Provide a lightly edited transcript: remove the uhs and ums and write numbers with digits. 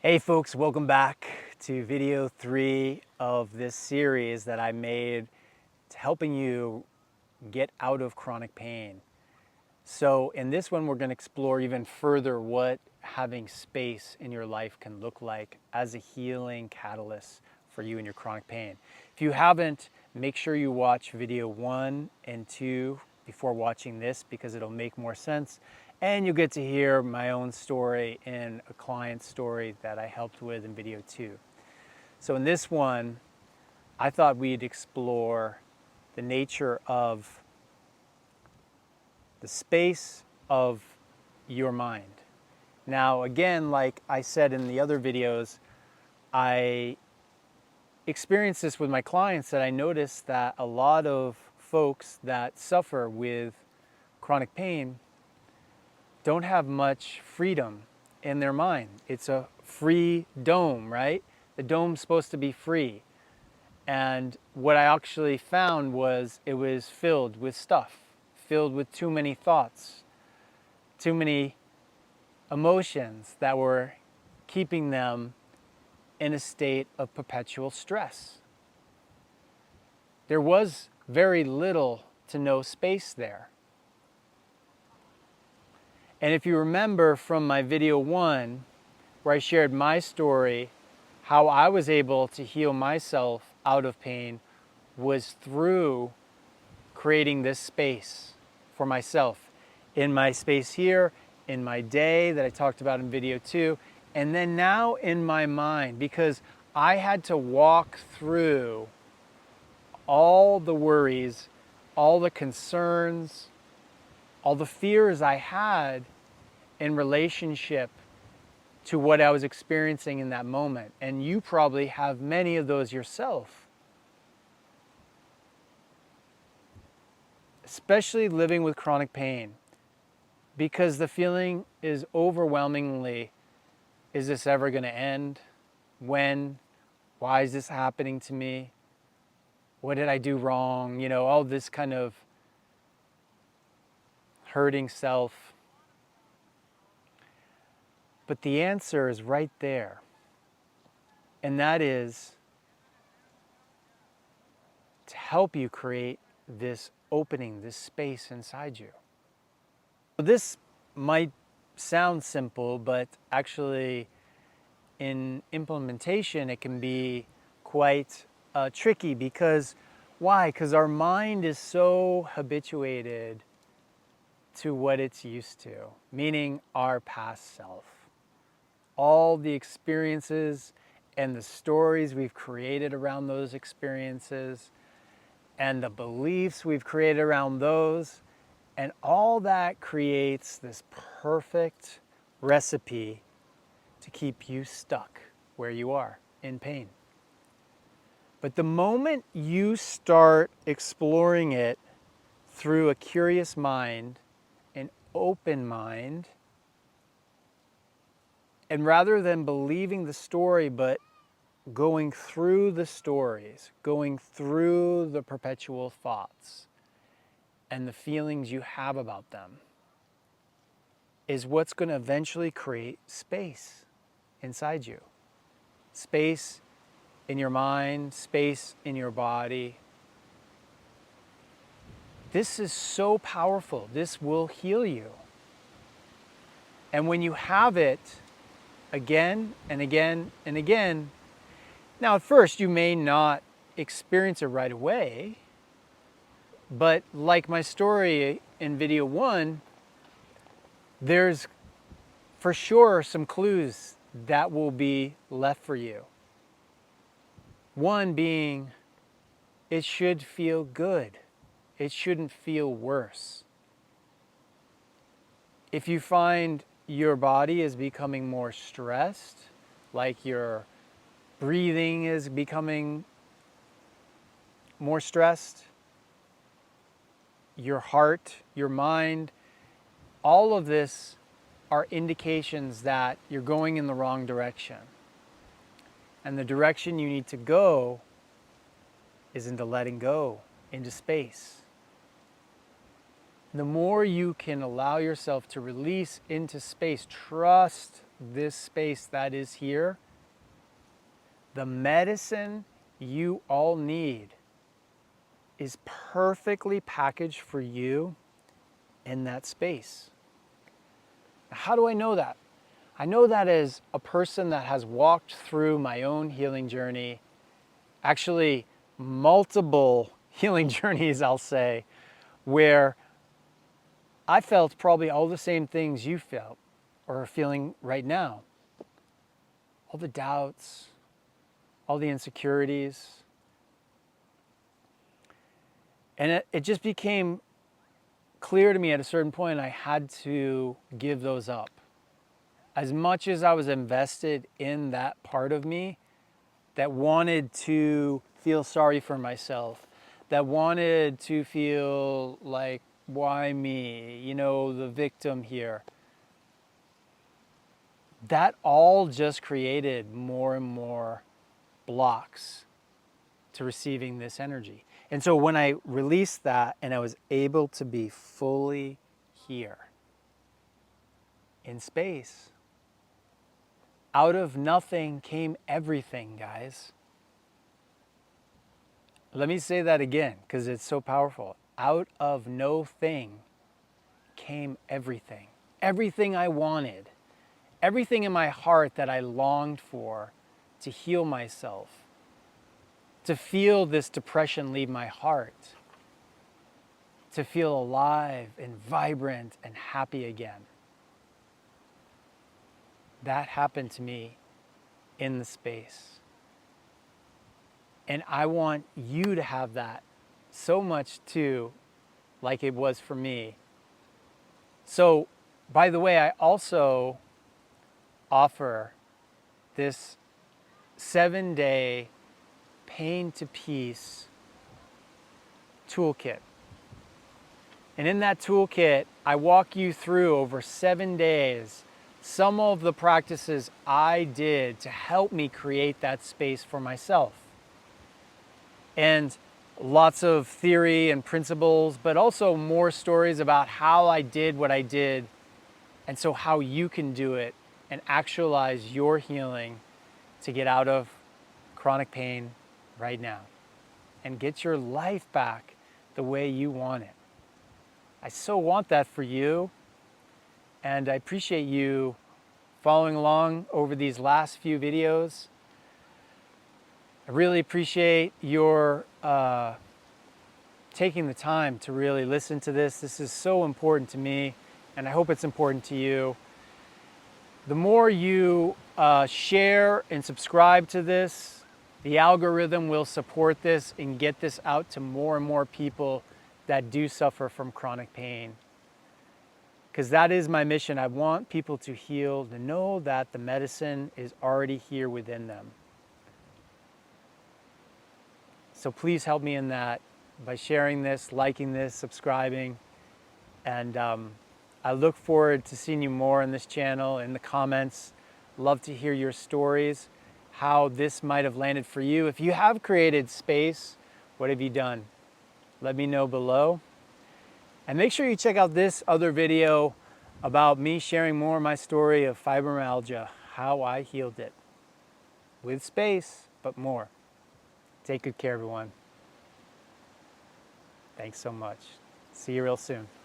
Hey folks, welcome back to video 3 of this series that I made to helping you get out of chronic pain. So in this one, we're going to explore even further what having space in your life can look like as a healing catalyst for you and your chronic pain. If you haven't, make sure you watch video 1 and 2 before watching this because it'll make more sense. And you'll get to hear my own story and a client's story that I helped with in video 2. So in this one, I thought we'd explore the nature of the space of your mind. Now, again, like I said in the other videos, I experienced this with my clients that I noticed that a lot of folks that suffer with chronic pain don't have much freedom in their mind. It's a free dome, right? The dome's supposed to be free. And what I actually found was it was filled with stuff, filled with too many thoughts, too many emotions that were keeping them in a state of perpetual stress. There was very little to no space there. And if you remember from my video 1, where I shared my story, how I was able to heal myself out of pain was through creating this space for myself. In my space here, in my day that I talked about in video 2, and then now in my mind, because I had to walk through all the worries, all the concerns, all the fears I had in relationship to what I was experiencing in that moment. And you probably have many of those yourself. Especially living with chronic pain, because the feeling is overwhelmingly, is this ever going to end? When? Why is this happening to me? What did I do wrong? You know, all this kind of hurting self. But the answer is right there. And that is to help you create this opening, this space inside you. This might sound simple, but actually in implementation it can be quite tricky because why? Because our mind is so habituated to what it's used to, meaning our past self. All the experiences and the stories we've created around those experiences and the beliefs we've created around those, and all that creates this perfect recipe to keep you stuck where you are in pain. But the moment you start exploring it through a curious mind, an open mind, and rather than believing the story, but going through the stories, going through the perpetual thoughts and the feelings you have about them, is what's going to eventually create space inside you. Space in your mind, space in your body. This is so powerful. This will heal you. And when you have it again and again and again, now at first you may not experience it right away, but like my story in video 1, there's for sure some clues that will be left for you. One being, it should feel good. It shouldn't feel worse. If you find your body is becoming more stressed, like your breathing is becoming more stressed, your heart, your mind, all of this are indications that you're going in the wrong direction. And the direction you need to go is into letting go, into space. The more you can allow yourself to release into space, trust this space that is here, the medicine you all need is perfectly packaged for you in that space. How do I know that? I know that as a person that has walked through my own healing journey, actually multiple healing journeys, I'll say, where I felt probably all the same things you felt or are feeling right now. All the doubts, all the insecurities. And it just became clear to me at a certain point I had to give those up. As much as I was invested in that part of me that wanted to feel sorry for myself, that wanted to feel like, why me? You know, the victim here. That all just created more and more blocks to receiving this energy. And so when I released that and I was able to be fully here in space, out of nothing came everything, guys. Let me say that again because it's so powerful. Out of no thing came everything. Everything I wanted, everything in my heart that I longed for to heal myself, to feel this depression leave my heart, to feel alive and vibrant and happy again. That happened to me in the space. And I want you to have that so much too, like it was for me. So, by the way, I also offer this 7-day Pain to Peace toolkit. And in that toolkit, I walk you through over 7 days some of the practices I did to help me create that space for myself. And lots of theory and principles, but also more stories about how I did what I did, and so how you can do it and actualize your healing to get out of chronic pain right now and get your life back the way you want it. I so want that for you, and I appreciate you following along over these last few videos. I really appreciate your taking the time to really listen to this. This is so important to me, and I hope it's important to you. The more you share and subscribe to this, the algorithm will support this and get this out to more and more people that do suffer from chronic pain. Because that is my mission. I want people to heal, to know that the medicine is already here within them. So please help me in that by sharing this, liking this, subscribing. And I look forward to seeing you more on this channel, in the comments. Love to hear your stories, how this might have landed for you. If you have created space, what have you done? Let me know below. And make sure you check out this other video about me sharing more of my story of fibromyalgia, how I healed it. With space, but more. Take good care, everyone. Thanks so much. See you real soon.